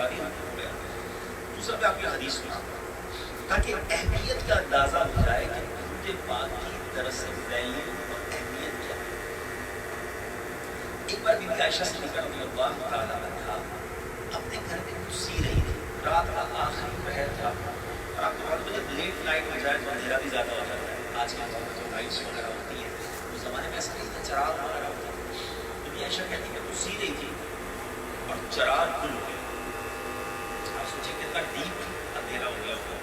بخاری ہو گیا. دوسرا میں آپ کی حدیث سنا تاکہ اہمیت کا اندازہ ہو جائے کہ درود پاک کی دراصل ویلیو اور اہمیت کیا ہے. ایک بار بی بی عائشہ صدیقہ رضی اللہ تعالیٰ عنہا اپنے گھر میں کچھ سی رہی تھی. رات کا آخری پہر تھا. آپ کو معلوم ہے جب لیٹ نائٹ ہو جائے تو اندھیرا بھی زیادہ ہو جاتا ہے. آج کل جو لائٹس وغیرہ ہوتی ہیں اس زمانے میں ایسا نہیں تھا, چراغ وغیرہ ہوتا ہے. بی بی عائشہ کہتی ہے کچھ سی رہی تھی اور چراغ گل ہو گیا. آپ سوچیں کتنا ڈیپ اندھیرا ہو گیا ہوگا.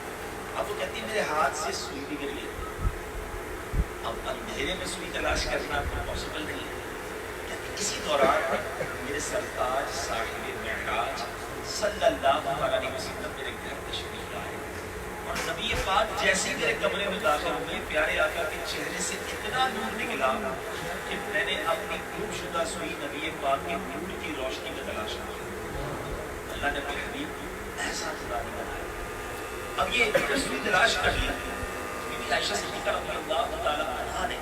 اب وہ کہتی ہے میرے ہاتھ سے سوئی بھی گر گئی. اب اندھیرے میں سوئی تلاش کرنا پاسبل نہیں ہے. اسی دوران میرے سرتاج صاحب معراج صلی اللہ علیہ وسلم میرے گھر تشریف لائے اور نبی پاک جیسے میرے کمرے میں داخل ہوئے پیارے آقا کے چہرے سے اتنا نور نکلا کہ میں نے اپنی گم شدہ سوئی نبی پاک کے نور کی روشنی میں تلاش کی. اللہ نے اپنے حبیب کو ایسا خدا نے بنایا. اب یہ سوئی تلاش کر لیا. بی بی عائشہ صدیقہ رضی اللہ تعالیٰ عنہا نے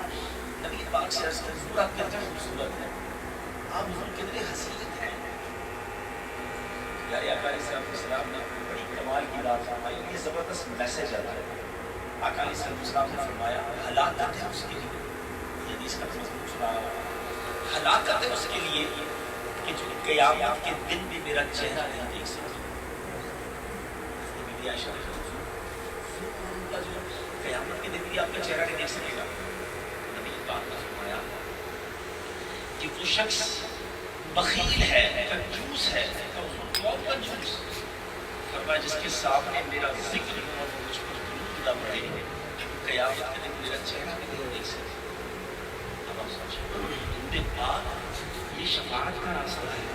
نبی پاک سے عرض کیا حضور آپ کتنے خوبصورت ہیں, آپ حضور کتنے حسین ہیں. پیارے آقا علیہ السلام نے بڑی کمال کی بات فرمائی. یہ زبردست میسج آتا ہے. آقا علیہ السلام نے فرمایا ہلاکت ہے اس کے لیے, یہ حدیث کا مضمون سنا رہا ہوں, ہلاکت ہے اس کے لیے کہ جو قیامت کے دن بھی میرا چہرہ نہیں دیکھ سکتی. بی بی عائشہ کا جو قیامت کے دن بھی آپ کا چہرہ نہیں دیکھ سکے گا. نبی پاک نے فرمایا کہ وہ شخص بخیل ہے, کنجوس ہے. کون کنجوس؟ فرمایا جس کے سامنے میرا ذکر ہو اور مجھ پر درود نہ پڑے قیامت کے دن میرا چہرہ بھی نہیں دیکھ سکتے. اب آپ سوچیں درود پاک یہ شفاعت کا راستہ ہے,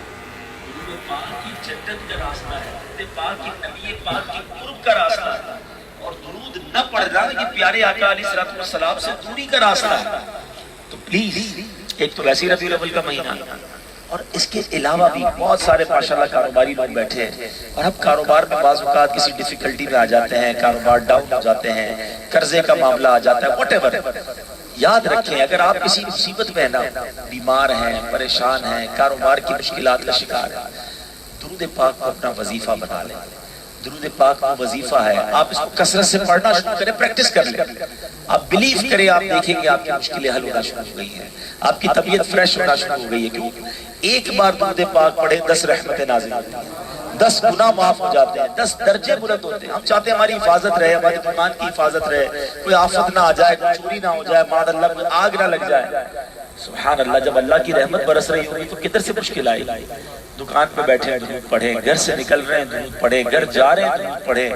درود پاک کی جنت کا راستہ ہے, درود پاک کی نبی پاک کی قرب کا راستہ ہے, اور درود نہ پڑھنا یہ پیارے آقا علیہ السلام سے دوری کا راستہ ہے. تو پلیز ایک تو ویسے ربیع الاول کا مہینہ اور اس کے علاوہ بھی بہت سارے ماشاءاللہ کاروباری لوگ بیٹھے ہیں اور اب کاروبار میں بعض اوقات کسی ڈیفیکلٹی میں آ جاتے ہیں, کاروبار ڈاؤن ہو جاتے ہیں, قرضے کا معاملہ آ جاتا ہے, واٹ ایور. یاد رکھیں اگر آپ کسی مصیبت میں نا بیمار ہیں, پریشان ہیں, کاروبار کی مشکلات کا شکار ہیں, درود پاک کو اپنا وظیفہ بنا لیں. درود پاک وہ وظیفہ ہے, آپ اس کو کثرت سے پڑھنا شروع کریں, پریکٹس کر لیں. آپ بلیو کریں, آپ دیکھیں گے آپ کی مشکلیں حل ہونا شروع ہو گئی ہیں, آپ کی طبیعت فریش ہونا شروع ہو گئی ہے. کیوں؟ ایک بار درود پاک پڑھیں 10 رحمتیں نازل ہوتی ہیں, 10 گناہ معاف ہو جاتے ہیں, 10 درجے بلند ہوتے ہیں. ہم چاہتے ہیں ہماری حفاظت رہے, ہماری ایمان کی حفاظت رہے, کوئی آفت نہ آ جائے, کوئی چوری نہ ہو جائے, معاذ اللہ کوئی آگ نہ لگ جائے. سبحان اللہ, جب اللہ کی رحمت برس رہی ہوگی تو کدھر سے مشکل آئے گی. دکان پہ بیٹھے ہیں درود پڑھیں, گھر سے نکل رہے ہیں درود پڑھیں, گھر جا رہے ہیں درود پڑھیں.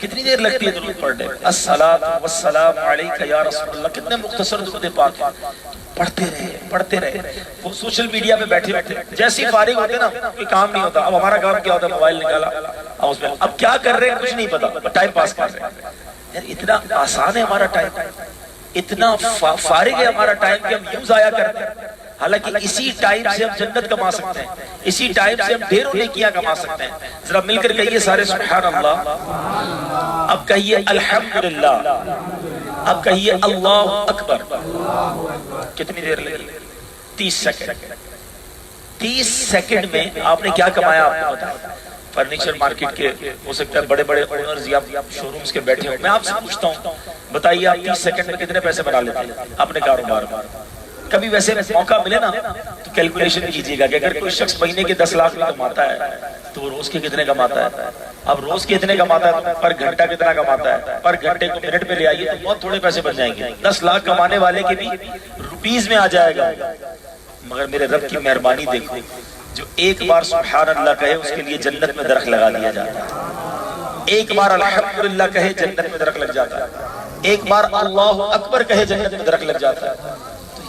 کتنی دیر لگتی ہے درود پڑھنے؟ الصلاۃ والسلام علیک یا رسول اللہ. کتنے مختصر درود پاک ہیں, پڑھتے رہے پڑھتے رہے. وہ سوشل میڈیا پہ بیٹھے ہوتے ہیں, جیسے ہی فارغ ہوتے نا کوئی کام نہیں ہوتا. اب ہمارا کام کیا ہوتا ہے, موبائل نکالا اور اس میں اب کیا کر رہے ہیں کچھ نہیں پتا, ٹائم پاس کر رہے ہیں. یار اتنا آسان ہے ہمارا ٹائم, اتنا فارغ ہے ہمارا ٹائم کہ ہم یوں ضائع کرتے ہیں. حالانکہ اسی ٹائم سے ہم جنت کما سکتے ہیں, اسی ٹائم سے ہم ڈھیروں نیکیاں کما سکتے ہیں. ذرا مل کر کہیے سارے سبحان اللہ. اب کہیے الحمدللہ, اب کہیے اللہ اکبر. کتنی دیر لگی؟ 30 سیکنڈ. 30 سیکنڈ میں آپ نے کیا کمایا آپ کو بتایا. فرنیچر مارکیٹ کے ہو سکتا ہے بڑے بڑے اونرز یا شو رومز کے بیٹھے ہوں. میں آپ سے پوچھتا ہوں بتائیے آپ 30 سیکنڈ میں کتنے پیسے بنا لیتے ہیں اپنے کاروبار میں؟ کبھی ویسے موقع ملے نا تو کیلکولیشن کیجیے گا کہ اگر کوئی شخص مہینے کے 10 لاکھ کماتا ہے تو وہ روز کے کتنے کماتا ہے. اب روز کے اتنے کماتا ہے تو پر گھنٹہ کتنا کماتا ہے, پر گھنٹے کو منٹ پہ لے آئیے تو بہت تھوڑے پیسے بن جائیں گے. 10 لاکھ کمانے والے کے بھی روپیز میں آ جائے گا. مگر میرے رب کی مہربانی دیکھو, جو ایک بار سبحان اللہ کہے اس کے لیے جنت میں درخت لگا دیا جاتا ہے. ایک بار الحمدللہ کہے جنت میں درخت لگ جاتا ہے. ایک بار اللہ اکبر کہے جنت میں درخت لگ جاتا ہے.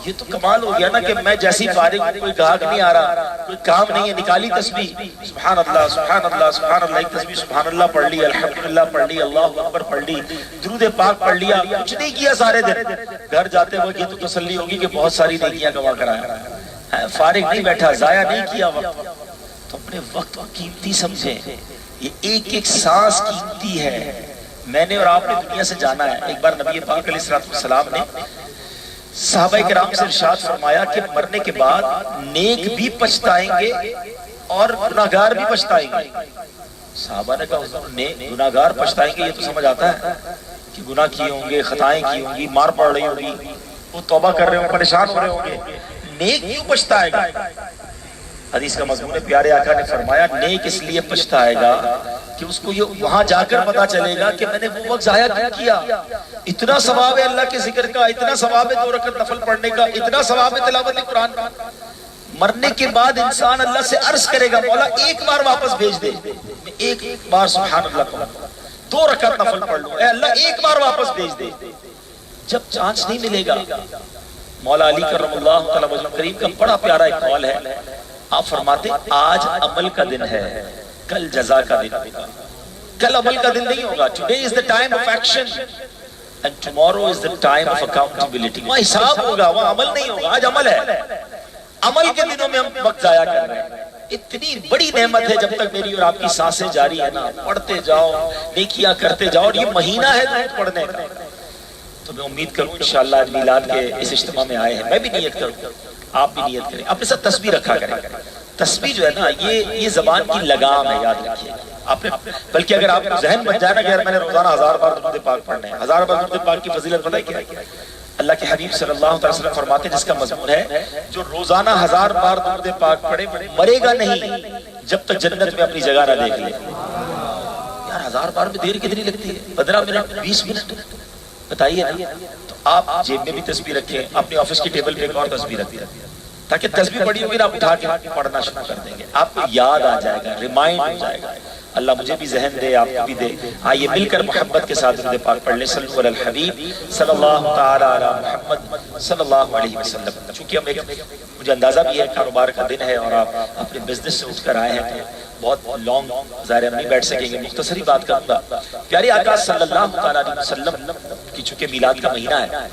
یہ تو کمال ہو گیا نا کہ میں جیسی فارغ, کوئی گاہک نہیں آ رہا, کوئی کام نہیں ہے, نکالی تسبیح سبحان اللہ سبحان اللہ سبحان اللہ, ایک تسبیح سبحان اللہ پڑھ لی, الحمدللہ پڑھ لی, اللہ اکبر پڑھ لی, درود پاک پڑھ لیا, کچھ نہیں کیا سارے دن. گھر جاتے وقت یہ تو تسلی ہوگی کہ بہت ساری نیکیاں کما کر آیا, فارغ نہیں بیٹھا, ضائع نہیں کیا وقت. تو اپنے وقت کو قیمتی سمجھیں, یہ ایک ایک سانس قیمتی ہے. میں نے اور آپ نے دنیا سے جانا ہے. ایک بار نبی پاک علیہ السلام نے صحابہ کرام سے ارشاد فرمایا کہ مرنے کے بعد نیک بھی پچھتائیں گے اور گناہگار بھی پچھتائیں گے. صحابہ نے کہا حضور گناہگار پچھتائیں گے یہ تو سمجھ آتا ہے کہ گناہ کیے ہوں گے، خطائیں کی ہوں گی، مار پڑ رہی ہوگی، وہ توبہ کر رہے ہوں، پریشان ہو رہے ہوں گے، نیک کیوں پچھتائے گا؟ حدیث کا مضمون پیارے آقا نے فرمایا نیک اس لیے پچھتائے گا کہ اس کو یہ وہاں جا کر پتا چلے گا کہ میں نے وہ وقت ضائع کیوں کیا، اتنا ثواب ہے اللہ کے ذکر کا، اتنا ثواب ہے 2 رکعت نفل پڑھنے کا، اتنا ثواب ہے تلاوت قرآن کا۔ مرنے کے بعد انسان اللہ سے عرض کرے گا مولا ایک بار واپس بھیج دے، ایک بار سبحان اللہ پڑھ 2 رکعت نفل پڑھ لوں، اے اللہ ایک بار واپس بھیج دے۔ جب چانس نہیں ملے گا، مولا علی کرم اللہ تعالی وجہ کریم کا بڑا پیارا ایک قول ہے، آپ فرماتے آج عمل کا دن ہے، کل جزا کا دن ہوگا۔ کل عمل کا دن نہیں ہوگا، today is the time of action and tomorrow is the time of accountability۔ وہاں حساب ہوگا، وہاں عمل نہیں ہوگا، آج عمل ہے۔ عمل کے دنوں میں ہم وقت ضائع کر رہے ہیں۔ اتنی بڑی نعمت ہے جب تک میری اور آپ کی سانسیں جاری ہے نا، پڑھتے جاؤ، نیکیاں کرتے جاؤ، اور یہ مہینہ ہے درود پڑھنے کا۔ تو میں امید کروں انشاءاللہ آج میلاد کے اس اجتماع میں آئے ہیں، میں بھی نیت کروں، آپ بھی نیت کریں، اپنے ساتھ تسبیح رکھا کریں۔ تسبیح جو ہے نا یہ زبان کی لگام ہے، یاد رکھیے آپ نے، بلکہ اگر آپ ذہن بن جائے نا کہ میں نے روزانہ 1000 بار درود پاک پڑھنے ہیں، 1000 بار درود پاک کی فضیلت پتہ ہے کیا ہے؟ اللہ کے حبیب صلی اللہ علیہ وسلم فرماتے ہیں جس کا مضمون ہے جو روزانہ 1000 بار درود پاک پڑھے مرے گا نہیں جب تک جنت میں اپنی جگہ نہ دیکھ لے۔ یار 1000 بار میں دیر کتنی لگتی ہے؟ 15 منٹ، 20 منٹ، بتائیے نا۔ تو آپ جیب میں بھی تسبیح رکھیں، اپنے آفس کی ٹیبل پہ ایک اور تسبیح رکھیں، تاکہ تسبیح پڑھی ہوگی نا آپ اٹھا کے پڑھنا شروع کر دیں گے، آپ کو یاد آ جائے گا، ریمائنڈ ہو جائے گا۔ اللہ مجھے بھی ذہن دے، آپ کو بھی دے۔ آئیے مل کر محبت کے ساتھ درود پاک پڑھ لیں، صلو علی الحبیب صلی اللہ تعالی علی محمد صلی اللہ علیہ وسلم۔ چونکہ ہم مجھے اندازہ بھی ہے کاروبار کا دن ہے اور آپ اپنے بزنس سے اٹھ کر آئے ہیں، تو بہت لانگ ظاہر ہم نہیں بیٹھ سکیں گے، مختصری بات کروں گا۔ پیارے آقا صلی اللہ تعالی علیہ وسلم کی چونکہ میلاد کا مہینہ ہے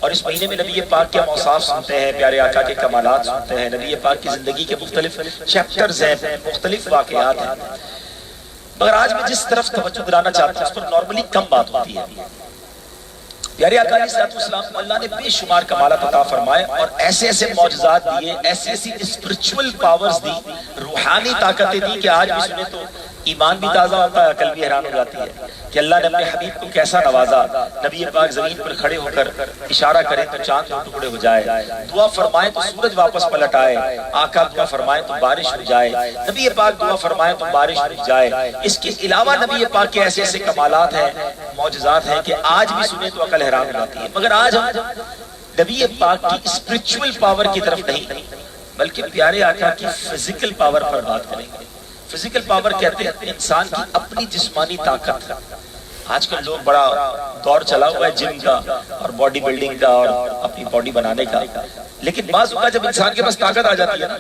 اور اس مہینے میں نبی پاک کے اوصاف سنتے ہیں، پیارے آقا کے کمالات سنتے ہیں، نبی پاک کی زندگی کے مختلف چیپٹرز ہیں، مختلف واقعات ہیں، مگر آج میں جس طرف توجہ دلانا چاہتا ہوں اس پر نارملی کم بات ہوتی ہے۔ پیارے آقا علیہ السلام کو اللہ نے بے شمار کمالات عطا فرمائے اور ایسے ایسے معجزات دیے، ایسی ایسی اسپرچول پاورز دی، روحانی طاقتیں دی کہ آج بھی سنے تو ایمان بھی تازہ ہوتا ہے، عقل بھی حیران ہو جاتی ہے کہ اللہ نے اپنے حبیب کو کیسا نوازا۔ نبی پاک زمین پر کھڑے ہو کر اشارہ کریں تو چاند دو ٹکڑے ہو جائے، دعا فرمائیں تو سورج واپس پلٹ آئے، آقا دعا فرمائیں تو بارش ہو جائے، نبی پاک دعا فرمائیں تو بارش ہو جائے۔ اس کے علاوہ نبی پاک کے ایسے ایسے کمالات ہیں، معجزات ہیں کہ آج بھی سنیں تو عقل حیران ہو جاتی ہے۔ مگر آج ہم نبی پاک کی اسپرچول پاور کی طرف نہیں بلکہ پیارے آقا کی فزیکل پاور پر بات کریں گے۔ فزیکل پاور کہتے ہیں انسان کی اپنی جسمانی طاقت۔ آج کل لوگ بڑا دور چلا ہوا ہے جم کا اور باڈی بلڈنگ کا اور اپنی باڈی بنانے کا، لیکن بعض اوقات جب انسان کے پاس طاقت آ جاتی ہے نا،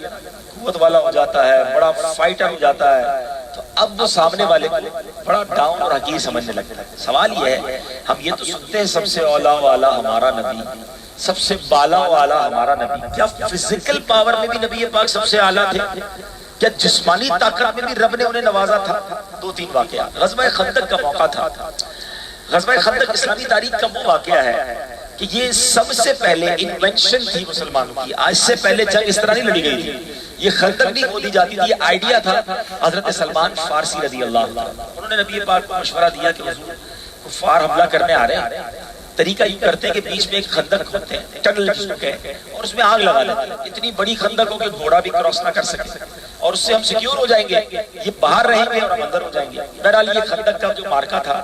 قوت والا ہو جاتا ہے، بڑا فائٹر ہو جاتا ہے، تو اب وہ سامنے والے کو بڑا ڈاؤن اور حقیر سمجھنے لگتا ہے۔ سوال یہ ہے ہم یہ تو سنتے ہیں سب سے اولا والا ہمارا نبی، سب سے بالا والا ہمارا نبی، کیا فزیکل پاور میں بھی نبی پاک سب سے اعلیٰ تھے؟ کیا جسمانی طاقت میں بھی رب نے انہیں نوازا تھا؟ 2-3 واقعات۔ غزوہ خندق کا موقع تھا۔ غزوہ خندق اسلامی تاریخ کا وہ واقعہ ہے کہ یہ سب سے پہلے انوینشن تھی مسلمانوں کی، آج سے پہلے جنگ اس طرح نہیں لڑی گئی تھی، یہ خندق نہیں کھودی جاتی تھی، یہ آئیڈیا تھا حضرت سلمان فارسی رضی اللہ عنہ، انہوں نے نبی پاک کو مشورہ دیا کہ حضور کفار حملہ کرنے آ رہے ہیں، طریقہ یہ کرتے ہیں کہ بیچ میں ایک خندق کھودتے ہیں، ٹنل جس کو کہتے ہیں، اور اس میں آگ لگا لیتے ہیں، اتنی بڑی خندق ہو کہ گھوڑا بھی کراس نہ کر سکے، اور اس سے ہم سیکیور ہو جائیں گے، یہ باہر رہیں گے اور ہم اندر ہو جائیں گے۔ بہرحال یہ خندق کا جو مارکا تھا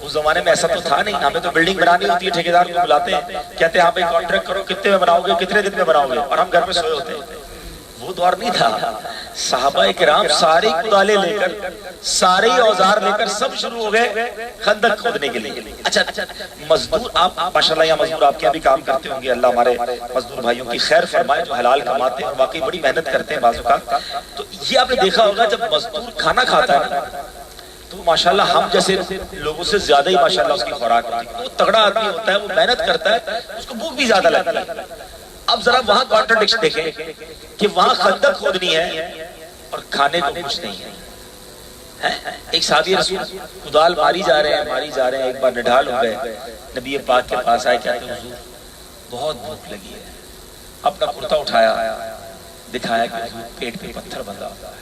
اس زمانے میں ایسا تو تھا نہیں، ہمیں تو بلڈنگ بنانی ہوتی ہے، ٹھیکیدار کو بلاتے ہیں، کہتے ہیں ہاں بھائی کانٹریکٹ کرو، کتنے میں بناؤ گے، کتنے دن میں بناؤ گے، اور ہم گھر میں سوئے ہوتے ہیں۔ وہ دور نہیں تھا، صحابہ کرام سارے کدالے لے کر، سارے اوزار لے کر سب شروع ہو گئے خندق کھودنے کے لیے۔ اچھا مزدور آپ ماشاءاللہ یا مزدور آپ کے بھی کام کرتے ہوں گے، اللہ ہمارے مزدور بھائیوں کی خیر فرمائے جو حلال کماتے ہیں اور واقعی بڑی محنت کرتے ہیں بعض اوقات۔ تو یہ آپ نے دیکھا ہوگا جب مزدور کھانا کھاتا ہے نا تو ماشاءاللہ ہم جیسے لوگوں سے زیادہ ہی ماشاءاللہ اس کی خوراک ہوتی ہے، وہ تگڑا آدمی ہوتا ہے، وہ محنت کرتا ہے، اس کو بھوک بھی زیادہ لگتی ہے۔ اب ذرا وہاں کانٹرڈکشن دیکھیں کہ وہاں خندق کھودنی ہے اور کھانے کو کچھ نہیں ہے۔ ایک صحابی رسول کدال ماری جا رہے ہیں، ایک بار نڈھال ہو گئے، نبی پاک کے پاس آئے، کہتے ہیں حضور بہت بھوک لگی ہے، اپنا کرتا اٹھایا، دکھایا کہ حضور پیٹ پہ پتھر بندھا ہوا ہے،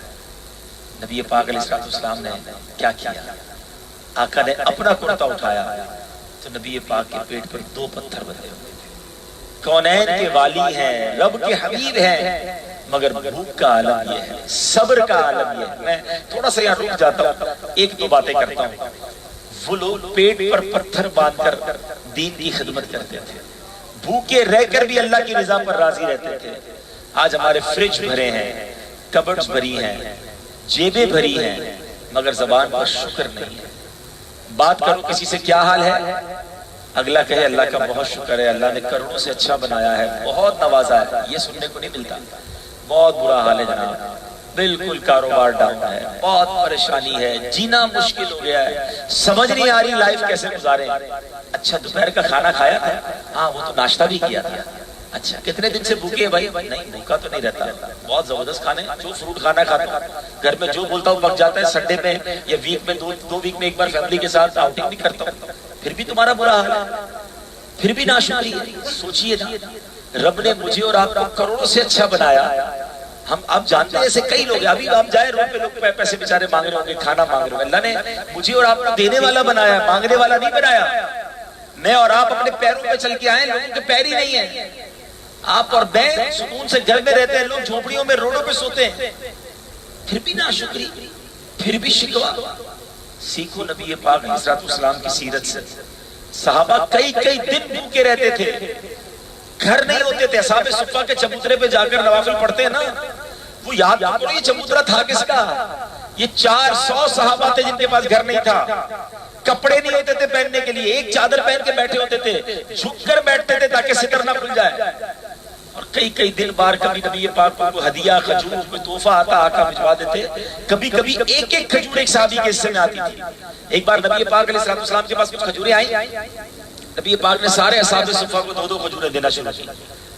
نبی پاک علیہ السلام نے کیا کیا؟ آقا نے اپنا کرتا اٹھایا تو نبی پاک کے پیٹ پر 2 پتھر بندھے ہوئے تھے۔ کونین کے والی ہیں، رب کے حبیب ہیں، مگر بھوک کا عالم یہ ہے، صبر کا عالم یہ ہے۔ میں تھوڑا سا یہاں رک جاتا ہوں، 1-2 باتیں کرتا ہوں۔ وہ لوگ پیٹ پر پتھر باندھ کر دین کی خدمت کرتے تھے، بھوکے رہ کر بھی اللہ کی رضا پر راضی رہتے تھے۔ آج ہمارے فریج بھرے ہیں، کبرز بھری ہیں، جیبیں بھری ہیں، مگر زبان پر شکر نہیں ہے۔ بات کرو کسی سے کیا حال ہے، اگلا کہے اللہ کا بہت شکر ہے، اللہ نے کروڑوں سے اچھا بنایا ہے، بہت نوازا ہے۔ یہ سننے کو نہیں ملتا۔ بہت برا حال ہے جناب، بالکل کاروبار ڈاؤن ہے، بہت پریشانی ہے، جینا مشکل ہو گیا ہے، سمجھ نہیں آ رہی لائف کیسے گزاریں۔ اچھا دوپہر کا کھانا کھایا تھا؟ ہاں وہ تو ناشتہ بھی کیا تھا۔ اچھا کتنے دن سے بھوکے ہیں بھائی؟ نہیں بھوکا تو نہیں رہتا، بہت زبردست کھانے، جو فروٹ کھانا کھاتا، گھر میں جو بولتا ہوں پک جاتا ہے۔ سنڈے میں یا ویک میں 2 ویک میں ایک بار فیملی کے ساتھ آؤٹنگ بھی کرتا ہوں، پھر بھی تمہارا برا حال ہے، پھر بھی ناشکری ہے۔ سوچئے نا، رب نے مجھے اور آپ کو کروڑوں سے اچھا بنایا۔ ہم آپ جانتے ہیں ایسے کئی لوگ ہیں، ابھی آپ جائیں روڈ پہ لوگ پیسے بیچارے مانگ رہے ہوں گے، کھانا مانگ رہے ہوں گے۔ اللہ نے مجھے اور آپ کو دینے والا بنایا، مانگنے والا نہیں بنایا۔ میں اور آپ اپنے پیروں پہ چل کے آئے، لوگوں کے پیر ہی نہیں ہیں۔ آپ اور میں سکون سے گھر میں رہتے ہیں، لوگ جھونپڑیوں میں روڈوں پہ سوتے ہیں، پھر بھی ناشکری، پھر بھی شکوہ۔ سیکھو نبی پاک علیہ السلام کی سیرت سے۔ صحابہ کئی دن بھوکے رہتے تھے، گھر نہیں ہوتے تھے۔ اصحاب صفہ کے چبوترے پہ جا کر نوافل پڑھتے ہیں نا، وہ یاد کرو یہ چبوترا تھا کس کا؟ یہ 400 صحابہ تھے جن کے پاس گھر نہیں تھا، کپڑے نہیں ہوتے تھے پہننے کے لیے، ایک چادر پہن کے بیٹھے ہوتے تھے، جھک کر بیٹھتے تھے تاکہ ستر نہ کھل جائے۔ اور کئی دن بار کبھی نبی پاک کو ہدیہ، کھجور، کوئی تحفہ آتا، آقا بھجوا دیتے۔ کبھی ایک کھجور ایک صحابی کے حصے میں آتی تھی۔ ایک بار نبی پاک علیہ السلام کے پاس کچھ کھجوریں آئیں، نبی پاک نے سارے اصحاب صفہ کو 2 کھجوریں دینا شروع کی۔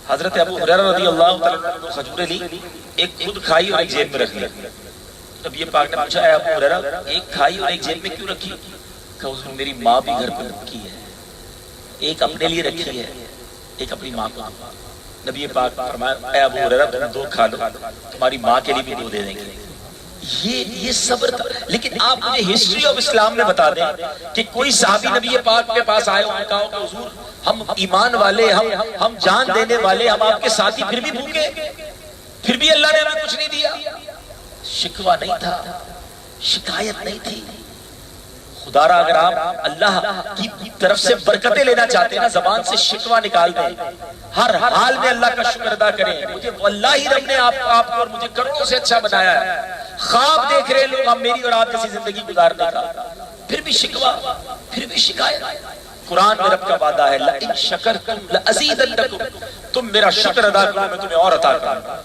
حضرت ابو ہریرہ رضی اللہ تعالیٰ عنہ نے کھجوریں لی، ایک خود کھائی اور ایک جیب میں رکھ لی۔ نبی پاک نے پوچھا، اے ابو ہریرہ ایک کھائی اور ایک جیب میں کیوں رکھی؟ کہ حضور میری ماں بھی گھر پہ رکھی ہے، ایک اپنے لیے رکھی ہے، ایک اپنی ماں کو۔ نبی پاک فرمایا، اے ابو ہریرہ تم 2 کھا لو، تمہاری ماں کے لیے بھی 2 دے دیں گے۔ یہ صبر تھا۔ لیکن آپ مجھے ہسٹری آف اسلام میں بتا دیں کہ کوئی صحابی نبی پاک کے پاس آئے اور کہا کہ حضور ہم ایمان والے، ہم جان دینے والے، ہم آپ کے ساتھی، پھر بھی بھوکے، پھر بھی اللہ نے ہمیں کچھ نہیں دیا۔ شکوہ نہیں تھا، شکایت نہیں تھی۔ خدا را اگر آپ اللہ کی طرف سے برکتیں لینا چاہتے ہیں نا، زبان سے شکوہ نکال دیں، ہر حال میں اللہ کا شکر ادا کریں۔ مجھے واللہ ہی رب نے آپ کو اور مجھے کروڑوں سے اچھا بنایا ہے۔ خواب دیکھ رہے لوگ ہم میری اور آپ جیسی زندگی گزارنے کا، پھر بھی شکوہ، پھر بھی شکایت۔ قرآن میں رب کا وعدہ ہے، لَإِن شَكَرْتُمْ لَأَزِيدَنَّكُمْ، تم میرا شکر ادا کرو میں تمہیں اور عطا کروں گا۔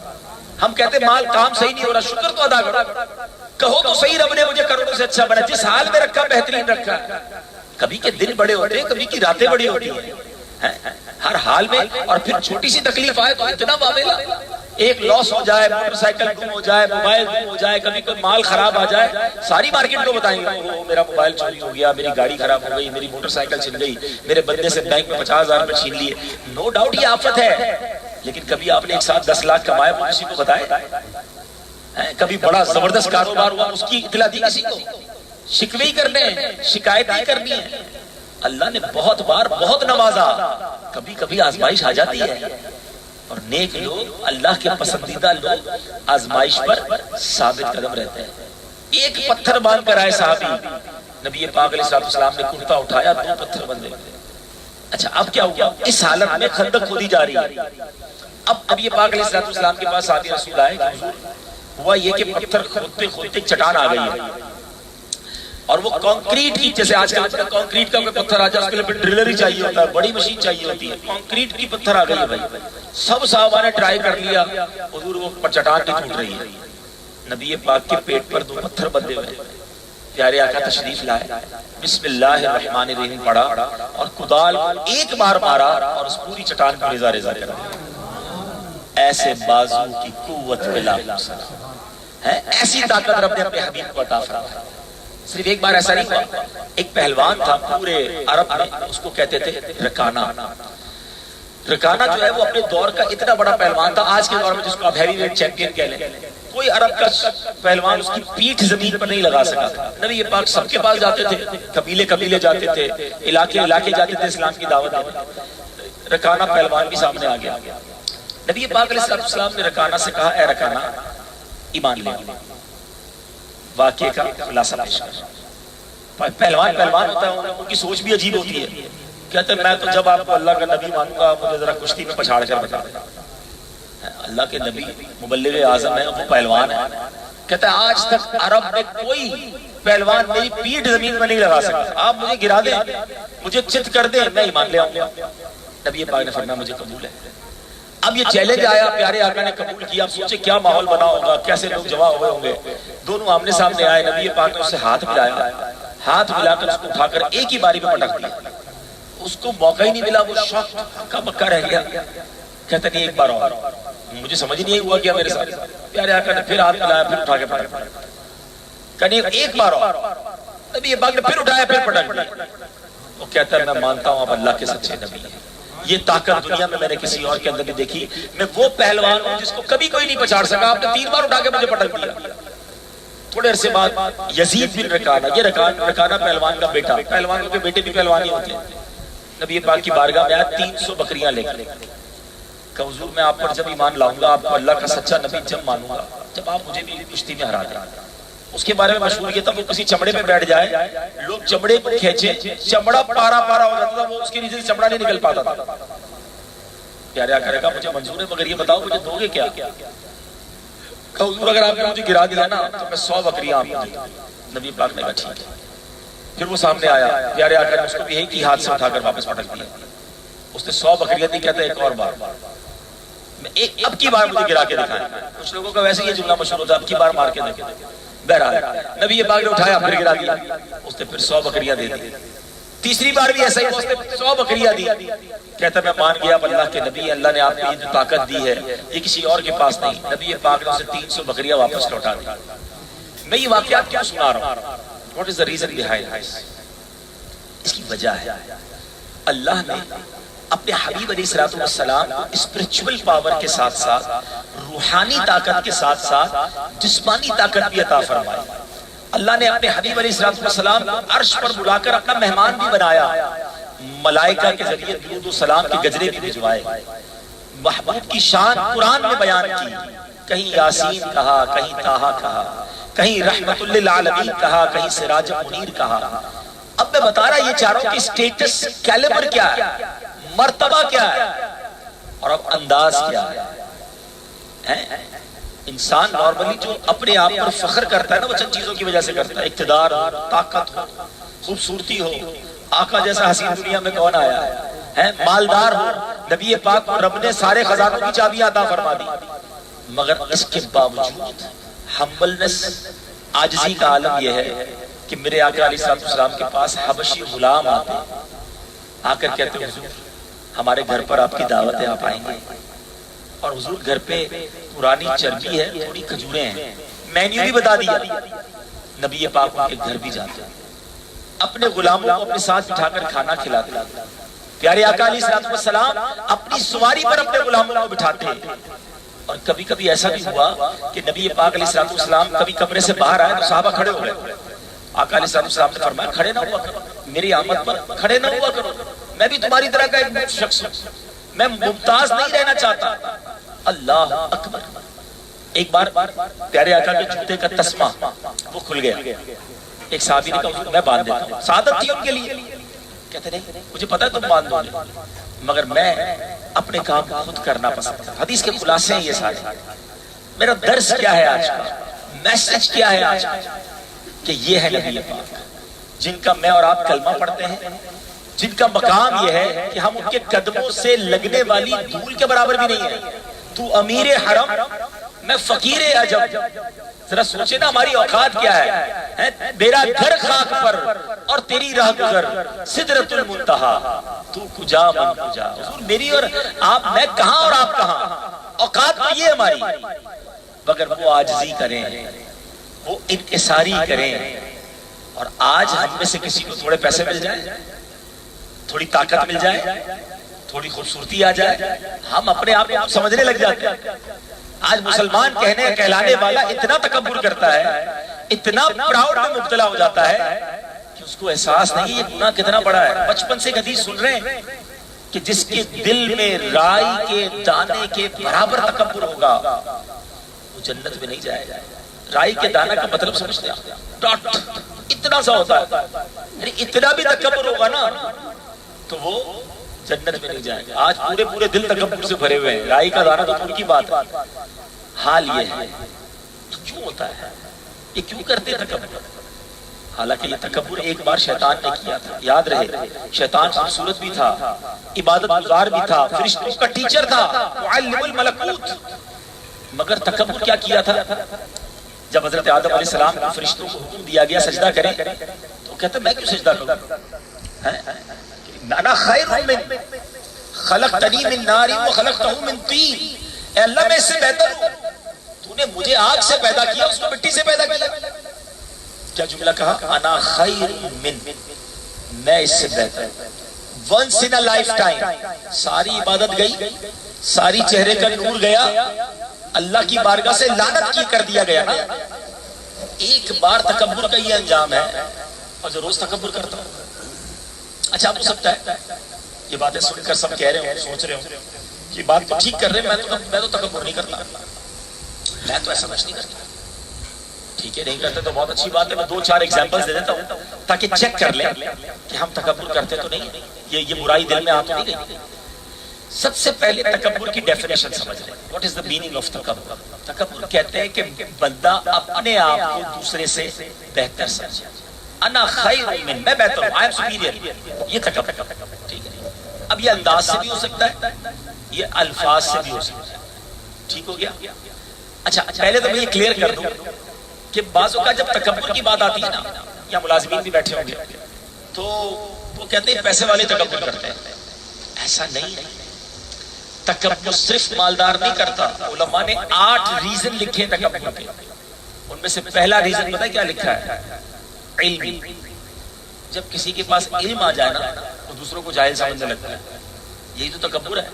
ہم کہتے ہیں مال کام صحیح نہیں ہو رہا، شکر تو ادا کرو، کہو تو صحیح رب نے مجھے کروڑوں سے اچھا بنا، جس حال میں رکھا بہترین رکھا۔ کبھی کے دن بڑے ہوتے ہیں، کبھی کی راتیں بڑی ہوتی ہیں، ہر حال میں۔ اور پھر چھوٹی سی تکلیف آئے تو اتنا واویلا، ایک لاس ہو جائے، موٹر سائیکل گم ہو جائے، موبائل گم ہو جائے، کبھی کوئی مال خراب آ جائے، ساری مارکیٹ کو بتائیں گے میرا موبائل چوری ہو گیا، میری گاڑی خراب ہو گئی، میری موٹر سائیکل چھن گئی، میرے بندے سے بینک میں 50,000 روپے چھین لیے۔ نو ڈاؤٹ یہ آفت ہے، لیکن کبھی آپ نے ایک ساتھ 10 لاکھ کمایا وہ کسی کو بتائے؟ کبھی بڑا زبردست کاروبار ہوا اس کی اطلاع دی کسی کو؟ شکوے ہی کرنے ہیں، شکایت ہی کرنی ہے۔ اللہ نے بہت بار بہت نوازا، کبھی آزمائش آ جاتی ہے، اور نیک لوگ، اللہ کے پسندیدہ لوگ آزمائش پر ثابت قدم رہتے ہیں۔ ایک پتھر باندھ کر آئے صحابی، نبی پاک علیہ السلام نے کرتا اٹھایا، 2 پتھر بندے۔ اچھا اب کیا ہوا؟ اس حالت میں خندق کھودی جا رہی ہے۔ اب نبی پاک علیہ السلام کے پاس صحابی رسول آئے، ہوا یہ کہ پتھر کھودتے چٹان آ گئی ہے، اور وہ کانکریٹ کی، جیسے آج کل کانکریٹ کا کوئی پتھر آ جائے اس کے لیے ڈرلر ہی چاہیے ہوتا ہے، بڑی مشین چاہیے ہوتی ہے، کانکریٹ کی پتھر آ گئی ہے بھائی۔ سب صحابہ نے ٹرائی کر لیا، حضور وہ چٹان نہیں ٹوٹ رہی ہے۔ نبی پاک کے پیٹ پر 2 پتھر بندھے ہوئے، پیارے آقا تشریف لائے، بسم اللہ الرحمن الرحیم پڑھا، اور کدال ایک بار مارا اور اس پوری چٹان کو ریزہ ریزہ کر دیا۔ ایسے بازو کی قوت بلا ہے، ایسی طاقت رب نے اپنے حبیب کو عطا فرمائی۔ صرف ایک بار ایسا نہیں ہوا، ایک پہلوان تھا پورے عرب میں، اس کو کہتے تھے رکانہ۔ رکانہ جو ہے وہ اپنے دور کا اتنا بڑا پہلوان تھا، آج کے دور میں جس کو آپ ہیوی ویٹ چیمپئن کہہ لیں، کوئی عرب کا پہلوان اس کی پیٹھ زمین پر نہیں لگا سکا تھا. نبی پاک سب کے پاس جاتے تھے, قبیلے جاتے تھے, علاقے جاتے تھے اسلام کی دعوت دینے. رکانہ پہلوان بھی سامنے آ گیا. نبی پاک علیہ السلام نے رکانہ سے کہا, اے رکانہ ایمان لے. واقعے کا خلاصہ پیش کر. پہلوان ہوتا ہے, ان کی سوچ بھی عجیب ہوتی ہے. کہتے ہیں میں تو جب آپ کو اللہ کا نبی مانوں گا مجھے ذرا کشتی میں پچھاڑ کر بتا دیں. اللہ کے نبی مبلغ اعظم ہے, وہ پہلوان ہے. کہتا ہے آج تک عرب میں کوئی پہلوان میری پیٹھ زمین میں نہیں لگا سکتا. آپ مجھے گرا دیں, مجھے چت کر دیں, میں ایمان لے آؤں گا. نبی پاک نے فرمایا مجھے قبول ہے. اب یہ چیلنج آیا, پیارے آقا نے قبول کیا. اب سوچے کیا ماحول بنا ہوگا, کیسے لوگ جمع ہوئے ہوں گے. دونوں آمنے سامنے آئے. نبی پاک نے اس سے ہاتھ ملایا, ہاتھ ملا کر اس کو اٹھا کر ایک ہی باری میں پٹک دیا. اس کو موقع ہی نہیں ملا, وہ شوق کا بکا رہ گیا. کہتا نہیں ایک بار اور, مجھے سمجھ نہیں ہوا کیا میرے ساتھ. پیارے آقا نے پھر ہاتھ ملایا, پھر اٹھا کے پٹک دیا. کہنے ایک بار اور. نبی پاک نے پھر اٹھایا, پھر پٹک دیا. وہ کہتا ہے میں مانتا ہوں آپ اللہ کے سچے نبی ہیں. یہ طاقت دنیا میں نے کسی اور کے اندر نہیں دیکھی. میں وہ پہلوان ہوں جس کو کبھی کوئی نہیں پچھاڑ سکا. آپ نے 3 بار اٹھا کے مجھے پٹک دیا. تھوڑے عرصے بعد یزید بن رکانہ, یہ رکانہ پہلوان کا بیٹا, پہلوان کے بیٹے بھی پہلوان ہی ہوتے ہیں, نبی پاک کی بارگاہ میں آیا 300 بکریاں لے کر. کہ حضور میں آپ پر جب ایمان لاؤں گا, آپ کو اللہ کا سچا نبی جب مانوں گا, جب آپ مجھے بھی کشتی میں ہرا دیں. اس کے بارے میں مشہور یہ تھا, وہ کسی چمڑے پہ بیٹھ جائے, لوگ چمڑے کو کھینچے, چمڑا پارا ہو جاتا تھا, وہ اس کے نیچے سے چمڑا نہیں نکل پاتا تھا. پیارے آقا نے کہا مجھے منظور ہے, مگر یہ بتاؤ مجھے دو گے کیا؟ کہ حضور اگر آپ نے مجھے گرا دیا نا تو میں 100 بکریاں آپ کو دوں گا. نبی پاک نے کہا ٹھیک ہے. پھر وہ سامنے آیا, پیارے آقا نے اس کو بھی یہی کی, ہاتھ سے اٹھا کر واپس پٹک دیا. اس نے 100 بکریاں دی. کہتا ہے ایک اور بار, اب کی بار مجھے گرا کے دکھائیں. کچھ لوگوں کا ویسے یہ جملہ مشہور ہوتا ہے, اب کی بار مار کے دیکھیں. بہرحال نبی پاک نے اٹھایا, پھر گرا دیا. اس نے پھر 100 بکریاں دے دی. تیسری بار بھی ایسا ہی, اس نے 100 بکریاں دی. کہتا میں مان گیا اب اللہ کے نبی, اللہ نے آپ کو یہ جو طاقت دی ہے یہ کسی اور کے پاس نہیں. نبی پاک نے اسے 300 بکریاں واپس لوٹا دی. میں یہ واقعات کیوں سنا رہا ہوں؟ What is the reason behind this? اس کی وجہ ہے اللہ نے اپنے حبیب علیہ السلام کو اسپرچول پاور کے ساتھ ساتھ, روحانی طاقت کے ساتھ ساتھ جسمانی طاقت بھی عطا فرمائی. اللہ نے اپنے حبیب علیہ السلام کو عرش پر بلا کر اپنا مہمان بھی بنایا. ملائکہ کے ذریعے درود و سلام کے گجرے بھی بھجوائے. محبوب کی شان قرآن میں بیان کی. کہیں یاسین کہا, کہیں طٰہٰ کہا, کہیں رحمت للعالمین کہا, کہیں سراج منیر کہا. اب میں بتا رہا یہ چاروں کی سٹیٹس کیلیبر کیا ہے, مرتبہ کیا ہے, اور اب انداز کیا ہے. انسان نارملی جو اپنے آپ پر فخر کرتا ہے نا, وہ چند چیزوں کی وجہ سے کرتا ہے. اقتدار ہو, طاقت ہو, خوبصورتی ہو, آقا جیسا حسین دنیا میں کون آیا ہے, مالدار ہو. نبی پاک کو رب نے سارے خزانوں کی چابیاں عطا فرما دی. مگر اس کے باوجود ہمبلنس, عاجزی کا عالم یہ ہے کہ میرے آقا علیہ السلام کے پاس حبشی غلام آتے, آ کر کہتے حضور ہمارے گھر پر آپ کی دعوت ہے, آپ آئیں گے. اور حضور گھر پہ پرانی چربی ہے, تھوڑی کھجوریں ہیں, مینیو بھی بتا دیا. نبی پاک ان کے گھر بھی جاتے, اپنے غلاموں کو اپنے ساتھ بٹھا کر کھانا کھلاتے. پیارے آقا علیہ السلام اپنی سواری پر اپنے غلاموں کو بٹھاتے ہیں. اور کبھی کبھی ایسا بھی ہوا کہ نبی پاک علیہ السلام کبھی کمرے سے باہر آئے تو صحابہ کھڑے ہو گئے. آقا علیہ السلام نے فرمایا کھڑے نہ ہوا کرو, میری آمد پر کھڑے نہ ہوا کرو, میں بھی تمہاری طرح کا ایک شخص ہوں, میں ممتاز نہیں رہنا چاہتا. اللہ اکبر. ایک بار پیارے آقا کے جوتے کا تسمہ وہ کھل گیا. ایک صحابی نے کہا میں باندھ دیتا ہوں, سعادت تھی ان کے لیے. کہتے نہیں مجھے پتا ہے تم باندھ دو گے, مگر میں اپنے کام خود کرنا پسند کرتا. حدیث کے خلاصے ہیں یہ سارے. میرا درس کیا ہے آج کا, میسج کیا ہے آج کا, کہ یہ ہے نبی پاک جن کا میں اور آپ کلمہ پڑھتے ہیں, جن کا مقام یہ ہے کہ ہم ان کے قدموں سے لگنے والی دھول کے برابر بھی نہیں ہیں. تو امیر حرم, میں فقیر عجب. ذرا سوچے نا ہماری اوقات کیا ہے. میرا گھر خاک پر اور تیری راہ گزر سدرۃ المنتہا, تو کجا من کجا. حضور میری اور آپ, میں کہاں اور آپ کہاں, اوقات تو یہ ہماری. مگر وہ عاجزی کریں, وہ انکساری کریں. اور آج ہم میں سے کسی کو تھوڑے پیسے مل جائیں, تھوڑی طاقت مل جائے, تھوڑی خوبصورتی آ جائے, ہم اپنے آپ کو سمجھنے لگ جاتے ہیں. آج مسلمان کہنے کہلانے والا اتنا تکبر کرتا ہے، اتنا پراؤڈ میں مبتلا ہو جاتا ہے کہ اس کو احساس نہیں یہ گناہ کتنا بڑا ہے۔ بچپن سے حدیث سن رہے ہیں کہ جس کے دل میں رائی کے دانے کے برابر تکبر ہوگا وہ جنت میں نہیں جائے گا۔ رائی کے دانہ کا مطلب سمجھتے ہیں؟ ڈاٹ اتنا سا ہوتا ہے، یعنی اتنا بھی تکبر ہوگا نا تو وہ جنت میں نہیں جائے گا۔ آج پورے پورے دل تکبر سے بھرے ہوئے ہیں، رائی کا دانہ تو دور کی بات ہے۔ حال یہ ہے کیوں ہوتا ہے، یہ کیوں کرتے تکبر؟ حالانکہ یہ تکبر ایک بار شیطان نے کیا تھا، یاد رہے شیطان خوبصورت بھی تھا، عبادت گزار بھی تھا، فرشتوں کا ٹیچر تھا، معلم الملکوت، مگر تکبر کیا تھا؟ جب حضرت آدم علیہ السلام کو فرشتوں کو حکم دیا گیا سجدہ کریں تو کہتا میں کیوں سجدہ کروں؟ انا خیر من خلقتنی من نار وخلقتہ من طین، اے اللہ میں اس سے بہتر ہوں، تو نے مجھے آگ سے پیدا کیا اس کو مٹی سے پیدا کیا۔ کیا جملہ کہا؟ انا خیر من، میں اس سے بہتر ہوں۔ ونس ان لائف ٹائم ساری عبادت گئی، ساری چہرے کا نور گیا، اللہ کی بارگاہ سے لعنت کی کر دیا گیا نا۔ ایک بار تکبر کا یہ انجام ہے اور جو روز تکبر کرتا ہوں۔ اچھا آپ ہو سکتا ہے یہ باتیں سن کر سب کہہ رہے ہوں، سوچ رہے ہوں یہ بات تو ٹھیک کر رہے ہیں، میں تو تکبر نہیں کرتا، میں تو ایسا کچھ نہیں کرتا۔ ٹھیک ہے نہیں کرتے تو بہت اچھی بات ہے، میں 2-4 ایگزامپلز دے دیتا ہوں تاکہ چیک کر لیں کہ ہم تکبر کرتے تو نہیں، یہ برائی دل میں آ تو نہیں گئی۔ سب سے پہلے تکبر کی ڈیفینیشن سمجھ لیں۔ What is the meaning of تکبر؟ تکبر کہتے ہیں کہ بندہ اپنے آپ کو دوسرے سے بہتر سمجھے، انا خیر من، میں بہتر ہوں، آئی ایم سپیریئر، یہ تکبر۔ ٹھیک ہے، اب یہ انداز سے بھی ہو سکتا ہے، یہ الفاظ سے بھی ہو سکتا ہے۔ ٹھیک ہو گیا؟ اچھا پہلے تو میں یہ کلیئر کر دوں کہ بعض اوقات جب تکبر کی بات آتی ہے نا، یا ملازمین بھی بیٹھے ہوں گے تو وہ کہتے ہیں پیسے والے تکبر کرتے ہیں، ایسا نہیں ہے۔ تکبر صرف مالدار نہیں کرتا، علماء نے 8 ریزن لکھے تکبر کے، ان میں سے پہلا ریزن پتہ ہے کیا لکھا ہے؟ علم۔ جب کسی کے پاس علم آ جائے نا تو دوسروں کو جاہل سمجھنے لگتا ہے، یہی تو تکبر ہے۔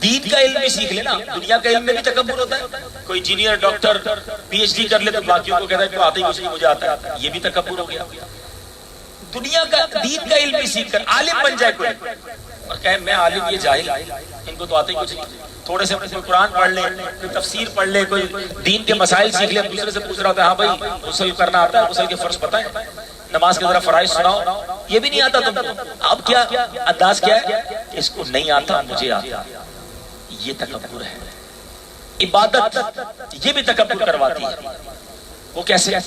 دین کا علم بھی سیکھ لینا، دنیا کا علم میں بھی تکبر ہوتا ہے۔ کوئی engineer doctor P H D کر لے تو باقیوں کو کہتا ہے کہ آتے ہی کچھ نہیں، مجھے آتا ہے، یہ بھی تکبر ہو گیا۔ دنیا کا دین کا علم بھی سیکھ کر عالم بن جائے کوئی اور کہے میں عالم، یہ جاہل، ان کو تو آتے ہی کچھ نہیں، تھوڑے سے کوئی قرآن پڑھ لے، کوئی تفسیر پڑھ لے، کوئی دین کے مسائل سیکھ لے، دوسرے سے پوچھ رہا ہوتا ہے ہاں بھائی غسل کرنا آتا ہے، غسل کے فرض پتہ ہے، نماز کے ذرا فرائض سناؤ، یہ بھی نہیں آتا تم کو۔ اب کیا انداز کیا ہے کہ اس کو نہیں آتا مجھے آتا، یہ تکبر ہے۔ عبادت یہ بھی تکبر کرواتی ہے۔ وہ کیسے؟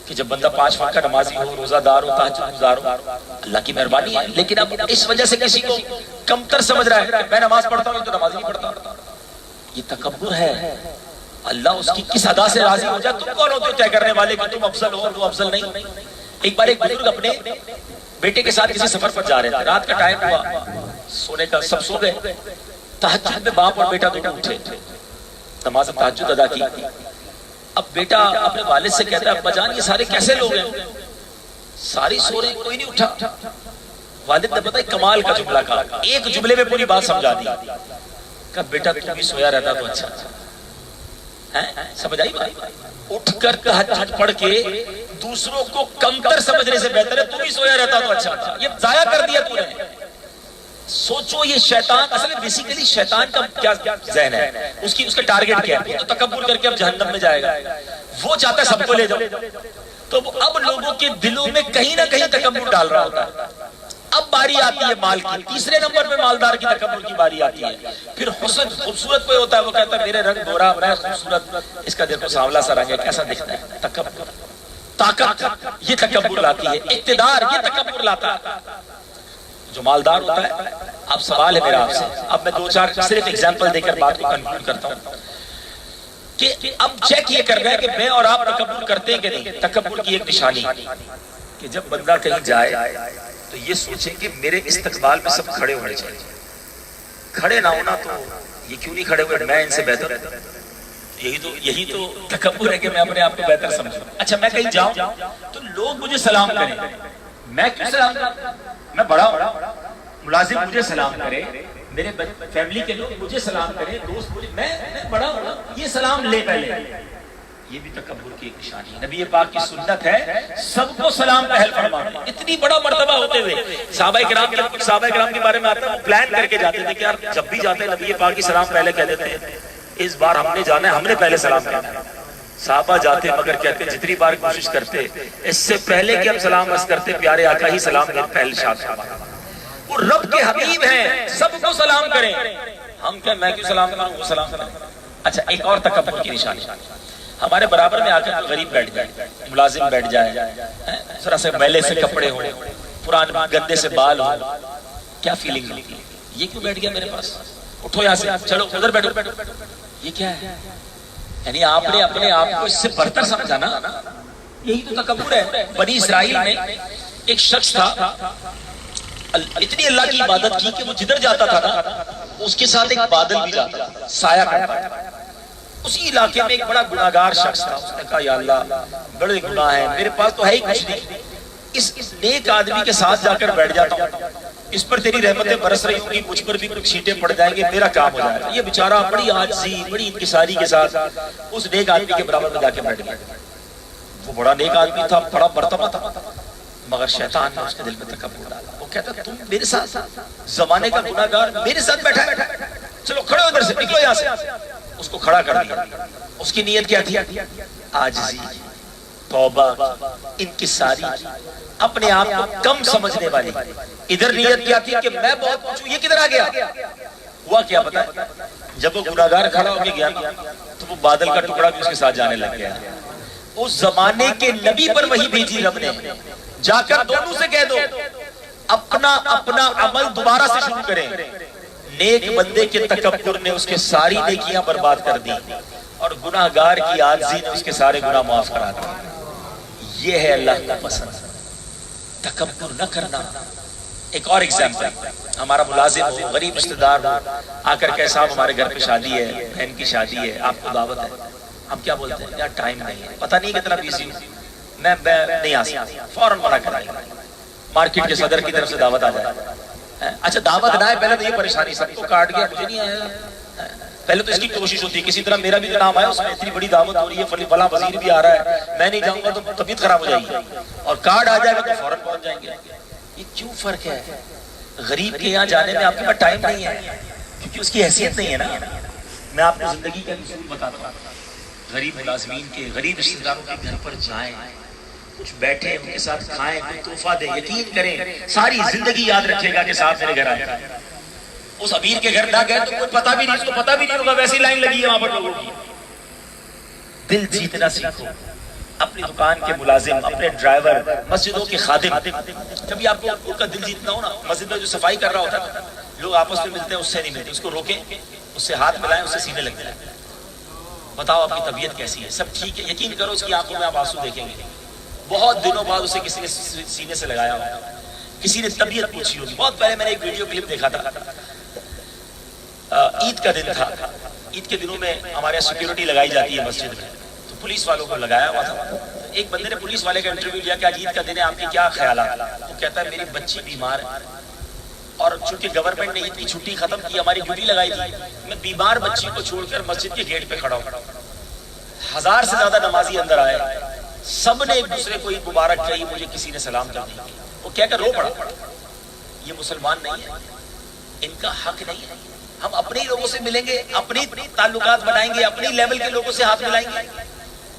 کہ جب بندہ 5 وقت کا نمازی ہو، روزہ دار ہو، تہجد گزار ہو، اللہ کی مہربانی ہے، لیکن اب اس وجہ سے کسی کو کمتر سمجھ رہا ہے کہ میں نماز پڑھتا ہوں تو نماز نہیں پڑھتا، یہ تکبر ہے۔ اللہ اس کی کس ادا سے راضی ہو جائے، تم کون ہوتے طے کرنے والے کہ تم افضل ہو وہ افضل نہیں؟ ایک بار ایک بزرگ اپنے بیٹے کے ساتھ کسی سفر پر جا رہے تھے، رات کا ٹائم ہوا، سونے کا سب سو گئے، تہجد میں باپ اور بیٹا دونوں اٹھے، نماز تہجد ادا کی۔ اب بیٹا اپنے والد سے کہتا ہے ابا جان یہ سارے کیسے لوگ ہیں، ساری سو رہے ہیں کوئی نہیں اٹھا۔ والد نے پتہ کمال کا جملہ کہا، ایک جملے میں پوری بات سمجھا دی، کہا بیٹا تو بھی سویا رہتا تو اچھا ہے، سمجھ آئی بات؟ اٹھ کر تہجد پڑھ کے دوسروں کو کمتر سمجھنے سے بہتر ہے تو بھی سویا رہتا تو اچھا تھا، یہ ضائع کر دیا تو نے۔ سوچو یہ شیطان اصل میں بیسیکلی شیطان کا کیا ذہن ہے، اس کا ٹارگٹ کیا ہے، تو تکبر کر کے اب جہنم میں جائے گا، وہ چاہتا ہے سب کو لے جاؤ، تو اب لوگوں کے دلوں میں کہیں نہ کہیں تکبر ڈال رہا ہوتا ہے۔ اب باری آتی ہے مال کی، تیسرے نمبر پہ مالدار کی تکبر کی باری آتی ہے۔ پھر حسن خوبصورت کوئی ہوتا ہے وہ کہتا ہے میرے رنگ گورا، میں خوبصورت، اس کا دیکھو سانولا سا رنگ ہے کیسا دکھتا ہے، تکبر۔ طاقت یہ تکبر لاتی ہے، اقتدار یہ تکبر لاتا ہے۔ جو مالدار ہوتا ہے، اب سوال ہے میرا آپ سے، اب میں 2-4 صرف ایگزامپل دے کر بات کو کنکلوڈ کرتا ہوں کہ اب چیک یہ کر رہے ہیں کہ میں اور آپ تکبر کرتے ہیں کہ نہیں۔ تکبر کی ایک نشانی کہ جب بندہ کہیں جائے تو یہ سوچے کہ میرے استقبال میں سب کھڑے ہونے چاہیے، کھڑے نہ ہونا تو یہ کیوں نہیں کھڑے ہوئے، میں ان سے بہتر ہوں، یہی تو تکبر ہے کہ میں اپنے آپ کو بہتر سمجھوں۔ اچھا میں کہیں جاؤں تو لوگ مجھے سلام کریں، میں کیوں سلام کروں؟ میں بڑا ہوں، ملازم مجھے سلام کرے، میرے فیملی کے لوگ مجھے سلام کریں، دوست مجھے، میں بڑا ہوں، یہ سلام لے پہلے، یہ بھی تکبر کی ایک نشانی ہے۔ نبی پاک کی سنت ہے سب کو سلام پہل فرمانا۔ اتنی بڑا مرتبہ ہوتے ہوئے صحابہ کرام کے بارے میں آتا ہے، پلان کر کے جاتے تھے کہ یار جب بھی جاتے ہیں نبی پاک کی سلام پہلے کہہ دیتے ہیں، اس بار ہم نے جانا ہے، ہم نے پہلے سلام کہنا ہے۔ صحابہ جاتے مگر کہتے جتنی بار کوشش کرتے اس سے پہلے کہ ہم سلام عرض کرتے پیارے آقا ہی سلام پہلے شاد فرمانا۔ وہ رب کے حبیب ہیں، سب کو سلام کریں، ہم کہ میں کیوں سلام کروں، وہ سلام کریں۔ اچھا ایک اور تکبر کی نشانی، ہمارے برابر میں آ کر غریب بیٹھ جائے، ملازم بیٹھ جائے، ذرا سے میلے سے کپڑے ہو، پرانے گندے سے بال ہو، کیا فیلنگ ہوتی ہے؟ یہ کیوں بیٹھ گیا میرے پاس، اٹھو یہاں سے، چلو ادھر بیٹھو۔ یہ کیا ہے؟ یعنی آپ نے اپنے آپ کو اس سے برتر سمجھا نا، یہی تو تکبر ہے۔ بنی اسرائیل میں ایک شخص تھا، اتنی اللہ کی عبادت کی کہ وہ جدھر جاتا تھا نا اس کے ساتھ ایک بادل بھی جاتا تھا، سایہ کرتا تھا۔ اسی علاقے میں ایک بڑا گناہگار شخص تھا، اس نے کہا یا اللہ بڑے گناہ ہیں، میرے پاس تو ہے ہی کچھ نہیں، اس نیک آدمی کے ساتھ جا کر بیٹھ جاتا ہوں، اس پر تیری رحمتیں برس رہی ہوں گی، مجھ پر بھی کچھ چھینٹے پڑ جائیں گے، میرا کام ہو جائے گا۔ یہ بیچارہ بڑی عاجزی بڑی انکساری کے ساتھ اس نیک آدمی کے برابر میں جا کے بیٹھ گیا۔ وہ بڑا نیک آدمی تھا، بڑا مرتبہ تھا، مگر شیطان نے اس کے دل میں تکبر ڈالا۔ وہ کہتا تم میرے ساتھ زمانے کا گناہگار میرے ساتھ بیٹھا ہے، چلو کھڑے ہو ادھر سے، نکلو یہاں سے۔ اس کو کھڑا کر دیا۔ اس کی نیت کیا تھی؟ عاجزی، توبہ، انکساری، اپنے آپ کو کم سمجھنے والی۔ ادھر نیت کیا تھی کہ میں بہت کچھ ہوں، یہ کدھر آ گیا؟ ہوا کیا پتا ہے؟ جب وہ گناہگار کھڑا ہو کے گیا تو وہ بادل کا ٹکڑا بھی اس کے ساتھ جانے لگ گیا۔ اس زمانے کے نبی پر وحی بھیجی رب نے، جا کر دونوں سے کہہ دو اپنا عمل دوبارہ سے شروع کریں۔ نیک بندے کے تکبر نے اس کے ساری نیکیاں برباد کر دی اور گناہگار کی عاجزی نے اس کے سارے گناہ معاف کرا دی۔ یہ ہے اللہ کا پسند، تکبر نہ کرنا۔ ایک اور ایگزامپل، ہمارا ملازم ہو، غریب رشتہ دار ہو، آ کر کہ صاحب ہمارے گھر پہ شادی ہے، بہن کی شادی ہے، آپ کو دعوت ہے، ہم کیا بولتے ہیں؟ یار ٹائم نہیں ہے، پتہ نہیں کتنا بیزی ہوں، میں نہیں آ سکتا، فوراً منع کرائیں گے۔ مارکیٹ کے صدر کی طرف سے دعوت آ جائے، اچھا دعوت نہ آئے پہلے تو یہ پریشانی، سب کو کاٹ گیا مجھے نہیں آیا۔ پہلے تو اس کی کوشش ہوتی ہے کسی طرح میرا بھی نام آیا، اس میں اتنی بڑی دعوت ہو رہی ہے، فلاں وزیر بھی آ رہا ہے، میں نہیں جاؤں گا تو طبیعت خراب ہو جائے گی، اور کارڈ آ جائے گا تو فوراً پہنچ جائیں گے۔ یہ کیوں فرق ہے؟ غریب کے یہاں جانے میں آپ کے پاس ٹائم نہیں ہے، کیونکہ اس کی حیثیت نہیں ہے نا۔ میں آپ کو زندگی کا اصول بتاتا ہوں، غریب ملازمین کے، غریب رشتہ داروں کے گھر پر جائیں، کچھ بیٹھے ان کے ساتھ کھائیں، کوئی تحفہ دیں، یقین کریں ساری زندگی یاد رکھے گا کہ صاحب میرے گھر آئے۔ اس امیر کے گھر نہ گئے تو کوئی پتہ بھی نہیں، اس کو پتہ بھی نہیں ہوگا، ویسی لائن لگی ہے وہاں پر لوگوں کی۔ دل جیتنا سیکھو، اپنی دکان کے ملازم، اپنے ڈرائیور، مسجدوں کے خادم، کبھی آپ کو ان کا دل جیتنا ہو نا، مسجد میں جو صفائی کر رہا ہوتا ہے لوگ آپس میں ملتے ہیں، اس سے نہیں ملتے، اس کو روکیں، اس سے ہاتھ ملائیں، اس سے سینے لگ جائیں، بتاؤ آپ کی طبیعت کیسی ہے؟ سب ٹھیک ہے؟ یقین کرو اس کی آنکھوں میں آپ آنسو دیکھیں گے، بہت دنوں بعد اسے کسی نے سینے سے لگایا ہوگا، کسی نے طبیعت پوچھی ہوگی۔ بہت پہلے میں نے ایک ویڈیو کلپ دیکھا تھا، عید کا دن تھا، عید کے دنوں میں ہمارے یہاں سیکیورٹی لگائی جاتی ہے مسجد میں، تو پولیس والوں کو لگایا ہوا تھا۔ ایک بندے نے پولیس والے کا انٹرویو لیا کہ آج عید کا دن ہے، آپ کے کیا خیالات؟ وہ کہتا ہے میری بچی بیمار ہے، اور چونکہ گورنمنٹ نے عید کی چھٹی ختم کی، ہماری ڈیوٹی لگائی تھی، میں بیمار بچی کو چھوڑ کر مسجد کے گیٹ پہ کھڑا ہوں، 1000 سے زیادہ نمازی اندر آئے، سب نے ایک دوسرے کو عید مبارک کہی، مجھے کسی نے سلام کر دی۔ وہ کہہ کر رو پڑا، یہ مسلمان نہیں ہے، ان کا حق نہیں ہے، ہم اپنے ہی لوگوں سے ملیں گے، اپنی تعلقات بنائیں گے، اپنی لیول کے لوگوں سے ہاتھ ملائیں گے۔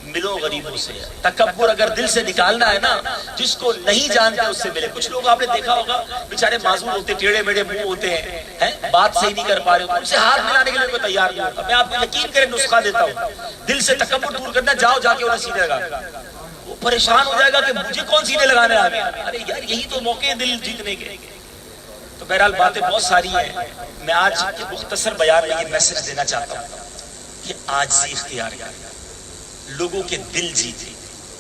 ملو غریبوں سے، تکبر اگر دل سے نکالنا ہے نا، جس کو نہیں جانتے اس سے ملے۔ کچھ لوگ آپ نے دیکھا ہوگا بیچارے معذور ہوتے، ٹیڑے میڑے منہ ہوتے ہیں، بات صحیح نہیں کر پا رہے ہوتے، ان سے ہاتھ ملانے کے لیے کوئی تیار نہیں ہوتا۔ میں آپ کو یقین کریں نسخہ دیتا ہوں، دل سے تکبر دور کرنا، جاؤ جا کے انہیں سینے لگا، وہ پریشان ہو جائے گا کہ مجھے کون سینے لگانے آ گیا، ارے یار یہی تو موقع ہے دل جیتنے کے۔ تو بہرحال باتیں بہت ساری ہیں، میں آج کے مختصر بیان میں یہ میسج دینا چاہتا ہوں کہ عاجزی اختیار کریں، لوگوں کے دل جیتے۔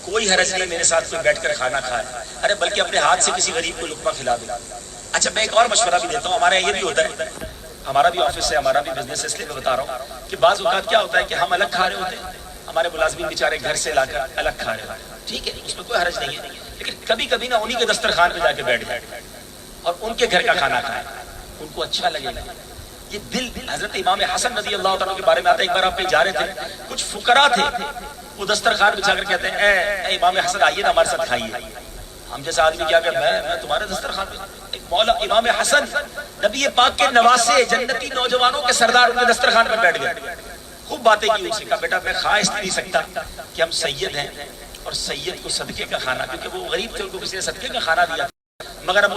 کوئی حرج نہیں میرے ساتھ کوئی بیٹھ کر کھانا کھائے، ارے بلکہ اپنے ہاتھ سے کسی غریب کو لقمہ کھلا دو۔ اچھا میں ایک اور مشورہ بھی دیتا ہوں، ہمارے یہ بھی ہوتا ہے، ہمارا بھی آفس ہے، ہمارا بھی بزنس ہے، اس لیے میں بتا رہا ہوں کہ بعض اوقات کیا ہوتا ہے کہ ہم الگ کھا رہے ہوتے ہیں، ہمارے ملازمین بیچارے گھر سے لا کر الگ کھا رہے ہوتے ہیں، ٹھیک ہے اس میں کوئی حرج نہیں ہے، لیکن کبھی کبھی نہ انہی کے دسترخوان پہ جا کے بیٹھ جائے اور ان کے گھر کا کھانا کھائے، ان کو اچھا لگے گا۔ یہ دل. حضرت امام حسن رضی اللہ تعالیٰ کے بارے میں آتا ہے, ایک بار آپ کہیں جا رہے تھے, کچھ فقراء تھے, وہ دسترخوان بچھا کر کہتے ہیں اے امام حسن آئیے نا ہمارے ساتھ کھائیے. ہم جیسا آدمی کیا کہ میں تمہارے دسترخوان پہ. ایک مولا امام حسن نبی پاک کے نواسے جنتی نوجوانوں کے سردار اپنے دسترخوان پہ بیٹھ گئے, خوب باتیں کی. اسے کہا بیٹا میں کھا اس نہیں سکتا کہ ہم سید ہیں اور سید کو صدقے کا کھانا, کیونکہ وہ غریب تھے, ان کو کسی نے صدقے کا کھانا دیا, مگر اب